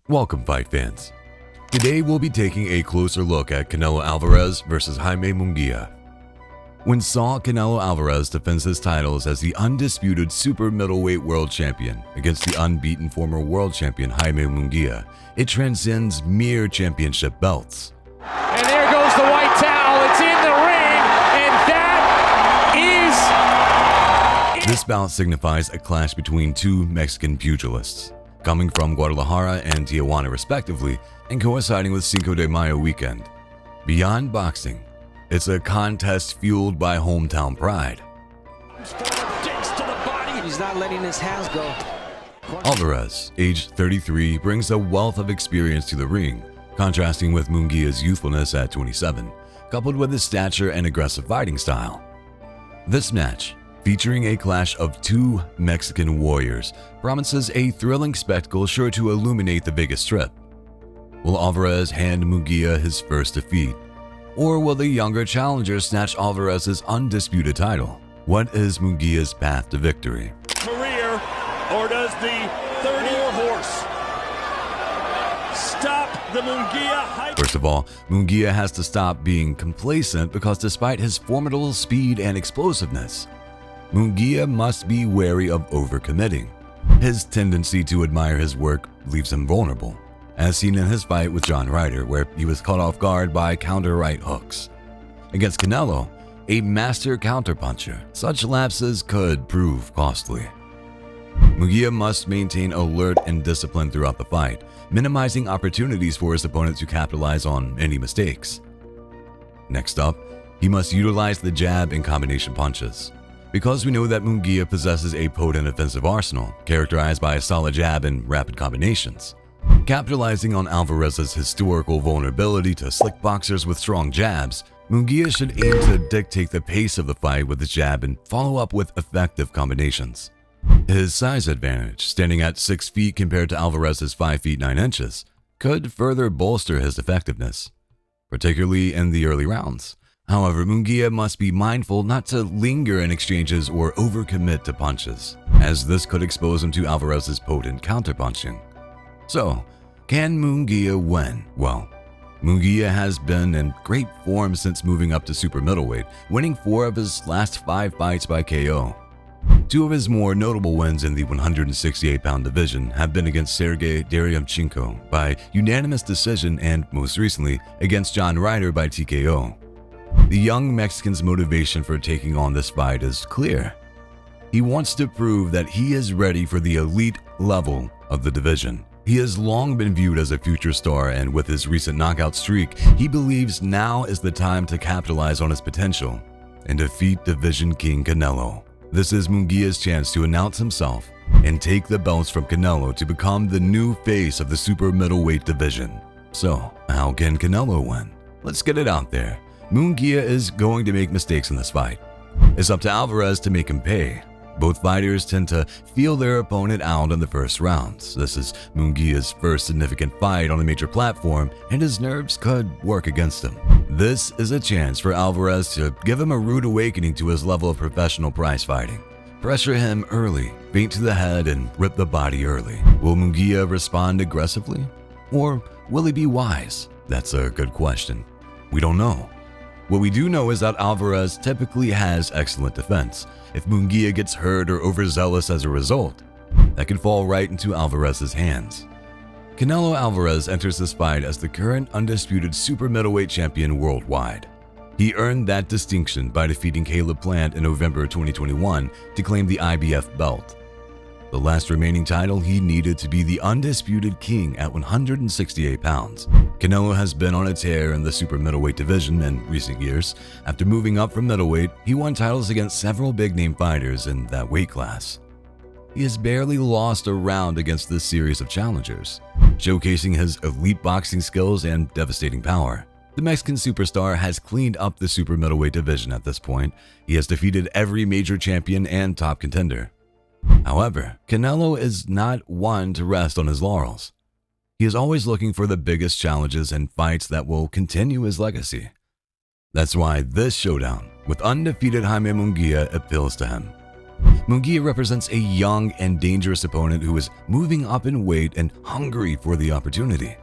Welcome, fight fans. Today we'll be taking a closer look at Canelo Alvarez versus Jaime Munguia. When Canelo Alvarez defends his titles as the undisputed super middleweight world champion against the unbeaten former world champion Jaime Munguia, it transcends mere championship belts. And there goes the white towel, it's in the ring, and that is... This bout signifies a clash between two Mexican pugilists, coming from Guadalajara and Tijuana respectively, and coinciding with Cinco de Mayo weekend. Beyond boxing, it's a contest fueled by hometown pride. He's not letting his hands go. Alvarez, age 33, brings a wealth of experience to the ring, contrasting with Munguia's youthfulness at 27, coupled with his stature and aggressive fighting style. This match, featuring a clash of two Mexican warriors, promises a thrilling spectacle sure to illuminate the Vegas Strip. Will Alvarez hand Munguia his first defeat? Or will the younger challenger snatch Alvarez's undisputed title? What is Munguia's path to victory? Career, or does the 30 horse stop the Munguia hype? First of all, Munguia has to stop being complacent because despite his formidable speed and explosiveness, Munguia must be wary of overcommitting. His tendency to admire his work leaves him vulnerable, as seen in his fight with John Ryder, where he was caught off guard by counter right hooks. Against Canelo, a master counterpuncher, such lapses could prove costly. Munguia must maintain alert and discipline throughout the fight, minimizing opportunities for his opponent to capitalize on any mistakes. Next up, he must utilize the jab and combination punches. Because we know that Munguia possesses a potent offensive arsenal, characterized by a solid jab and rapid combinations. Capitalizing on Alvarez's historical vulnerability to slick boxers with strong jabs, Munguia should aim to dictate the pace of the fight with his jab and follow up with effective combinations. His size advantage, standing at 6 feet compared to Alvarez's 5 feet 9 inches, could further bolster his effectiveness, particularly in the early rounds. However, Munguia must be mindful not to linger in exchanges or overcommit to punches, as this could expose him to Alvarez's potent counterpunching. So, can Munguia win? Well, Munguia has been in great form since moving up to super middleweight, winning 4 of his last 5 fights by KO. 2 of his more notable wins in the 168-pound division have been against Sergey Derevyanchenko by unanimous decision and, most recently, against John Ryder by TKO. The young Mexican's motivation for taking on this fight is clear. He wants to prove that he is ready for the elite level of the division. He has long been viewed as a future star, and with his recent knockout streak, he believes now is the time to capitalize on his potential and defeat Division King Canelo. This is Munguia's chance to announce himself and take the belts from Canelo to become the new face of the super middleweight division. So, how can Canelo win? Let's get it out there. Munguia is going to make mistakes in this fight. It's up to Alvarez to make him pay. Both fighters tend to feel their opponent out in the first rounds. This is Munguia's first significant fight on a major platform, and his nerves could work against him. This is a chance for Alvarez to give him a rude awakening to his level of professional prize fighting. Pressure him early, feint to the head, and rip the body early. Will Munguia respond aggressively? Or will he be wise? That's a good question. We don't know. What we do know is that Alvarez typically has excellent defense. If Munguia gets hurt or overzealous as a result, that could fall right into Alvarez's hands. Canelo Alvarez enters this fight as the current undisputed super middleweight champion worldwide. He earned that distinction by defeating Caleb Plant in November 2021 to claim the IBF belt, the last remaining title he needed to be the undisputed king at 168 pounds. Canelo has been on a tear in the super middleweight division in recent years. After moving up from middleweight, he won titles against several big-name fighters in that weight class. He has barely lost a round against this series of challengers, showcasing his elite boxing skills and devastating power. The Mexican superstar has cleaned up the super middleweight division at this point. He has defeated every major champion and top contender. However, Canelo is not one to rest on his laurels. He is always looking for the biggest challenges and fights that will continue his legacy. That's why this showdown with undefeated Jaime Munguia appeals to him. Munguia represents a young and dangerous opponent who is moving up in weight and hungry for the opportunity.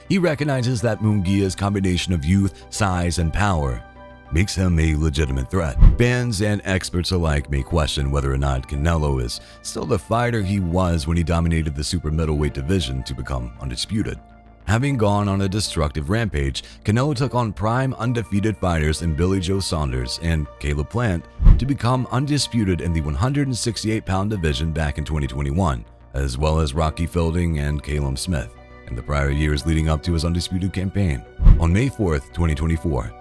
He recognizes that Munguia's combination of youth, size, and power makes him a legitimate threat. Fans and experts alike may question whether or not Canelo is still the fighter he was when he dominated the super middleweight division to become undisputed. Having gone on a destructive rampage, Canelo took on prime undefeated fighters in Billy Joe Saunders and Caleb Plant to become undisputed in the 168-pound division back in 2021, as well as Rocky Fielding and Callum Smith in the prior years leading up to his undisputed campaign. On May 4th, 2024,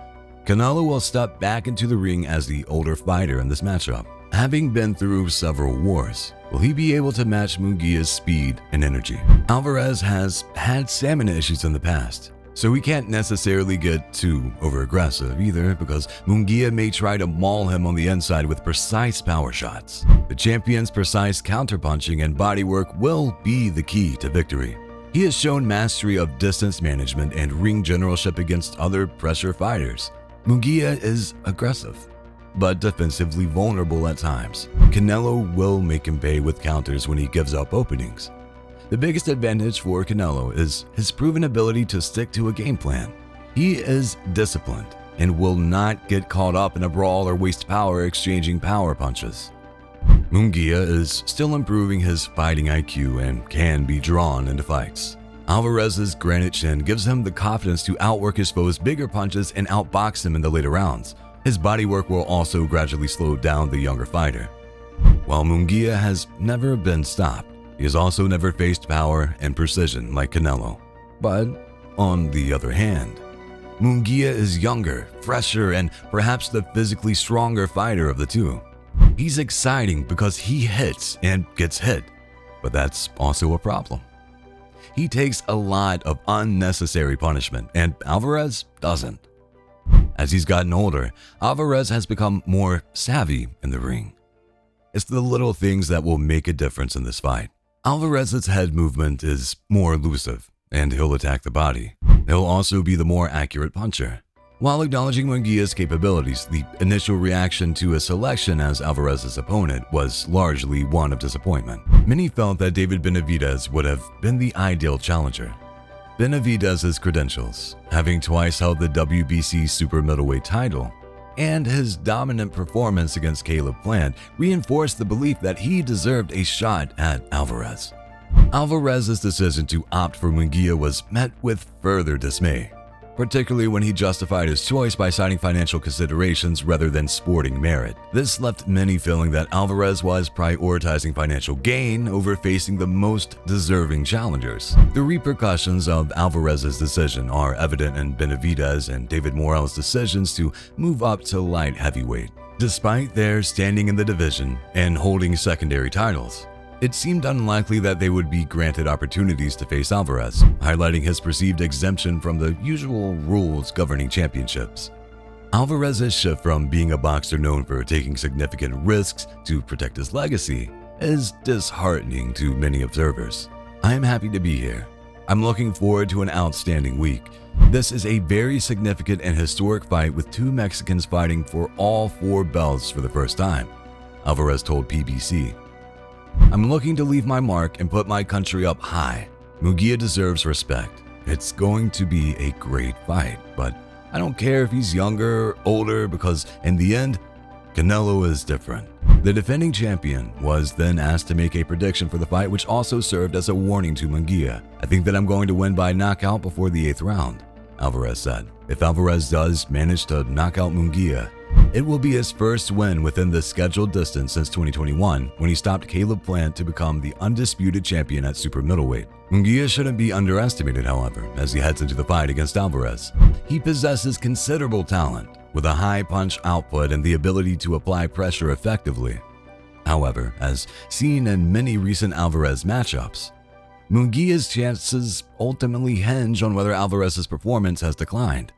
Canelo will step back into the ring as the older fighter in this matchup. Having been through several wars, will he be able to match Munguia's speed and energy? Alvarez has had stamina issues in the past, so we can't necessarily get too over-aggressive either because Munguia may try to maul him on the inside with precise power shots. The champion's precise counterpunching and bodywork will be the key to victory. He has shown mastery of distance management and ring generalship against other pressure fighters. Munguia is aggressive, but defensively vulnerable at times. Canelo will make him pay with counters when he gives up openings. The biggest advantage for Canelo is his proven ability to stick to a game plan. He is disciplined and will not get caught up in a brawl or waste power exchanging power punches. Munguia is still improving his fighting IQ and can be drawn into fights. Alvarez's granite chin gives him the confidence to outwork his foe's bigger punches and outbox him in the later rounds. His bodywork will also gradually slow down the younger fighter. While Munguia has never been stopped, he has also never faced power and precision like Canelo. But on the other hand, Munguia is younger, fresher, and perhaps the physically stronger fighter of the two. He's exciting because he hits and gets hit, but that's also a problem. He takes a lot of unnecessary punishment, and Alvarez doesn't. As he's gotten older, Alvarez has become more savvy in the ring. It's the little things that will make a difference in this fight. Alvarez's head movement is more elusive, and he'll attack the body. He'll also be the more accurate puncher. While acknowledging Munguia's capabilities, the initial reaction to his selection as Alvarez's opponent was largely one of disappointment. Many felt that David Benavidez would have been the ideal challenger. Benavidez's credentials, having twice held the WBC super middleweight title, and his dominant performance against Caleb Plant reinforced the belief that he deserved a shot at Alvarez. Alvarez's decision to opt for Munguia was met with further dismay, particularly when he justified his choice by citing financial considerations rather than sporting merit. This left many feeling that Alvarez was prioritizing financial gain over facing the most deserving challengers. The repercussions of Alvarez's decision are evident in Benavidez and David Morrell's decisions to move up to light heavyweight. Despite their standing in the division and holding secondary titles, it seemed unlikely that they would be granted opportunities to face Alvarez, highlighting his perceived exemption from the usual rules governing championships. Alvarez's shift from being a boxer known for taking significant risks to protect his legacy is disheartening to many observers. I am happy to be here. I'm looking forward to an outstanding week. This is a very significant and historic fight with two Mexicans fighting for all 4 belts for the first time, Alvarez told PBC. I'm looking to leave my mark and put my country up high. Munguia deserves respect. It's going to be a great fight, but I don't care if he's younger or older because in the end, Canelo is different. The defending champion was then asked to make a prediction for the fight, which also served as a warning to Munguia. I think that I'm going to win by knockout before the 8th round, Alvarez said. If Alvarez does manage to knock out Munguia, it will be his first win within the scheduled distance since 2021 when he stopped Caleb Plant to become the undisputed champion at super middleweight. Munguia shouldn't be underestimated, however, as he heads into the fight against Alvarez. He possesses considerable talent, with a high punch output and the ability to apply pressure effectively. However, as seen in many recent Alvarez matchups, Munguia's chances ultimately hinge on whether Alvarez's performance has declined.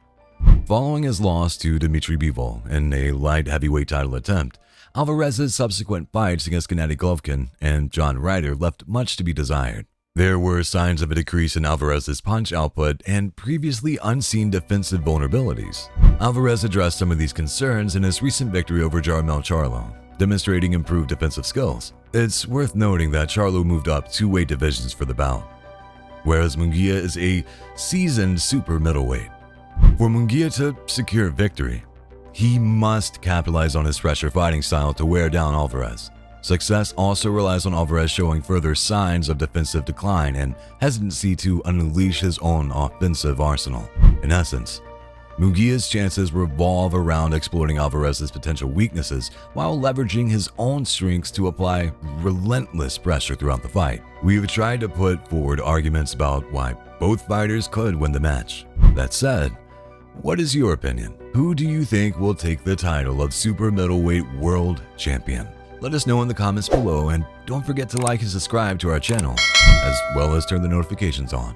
Following his loss to Dimitri Bivol in a light heavyweight title attempt, Alvarez's subsequent fights against Gennady Golovkin and John Ryder left much to be desired. There were signs of a decrease in Alvarez's punch output and previously unseen defensive vulnerabilities. Alvarez addressed some of these concerns in his recent victory over Jarmel Charlo. demonstrating improved defensive skills. It's worth noting that Charlo moved up 2 weight divisions for the bout, whereas Munguia is a seasoned super middleweight. For Munguia to secure victory, he must capitalize on his fresher fighting style to wear down Alvarez. Success also relies on Alvarez showing further signs of defensive decline and hesitancy to unleash his own offensive arsenal. In essence, Munguia's chances revolve around exploiting Alvarez's potential weaknesses while leveraging his own strengths to apply relentless pressure throughout the fight. We've tried to put forward arguments about why both fighters could win the match. That said, what is your opinion? Who do you think will take the title of Super Middleweight World Champion? Let us know in the comments below, and don't forget to like and subscribe to our channel, as well as turn the notifications on.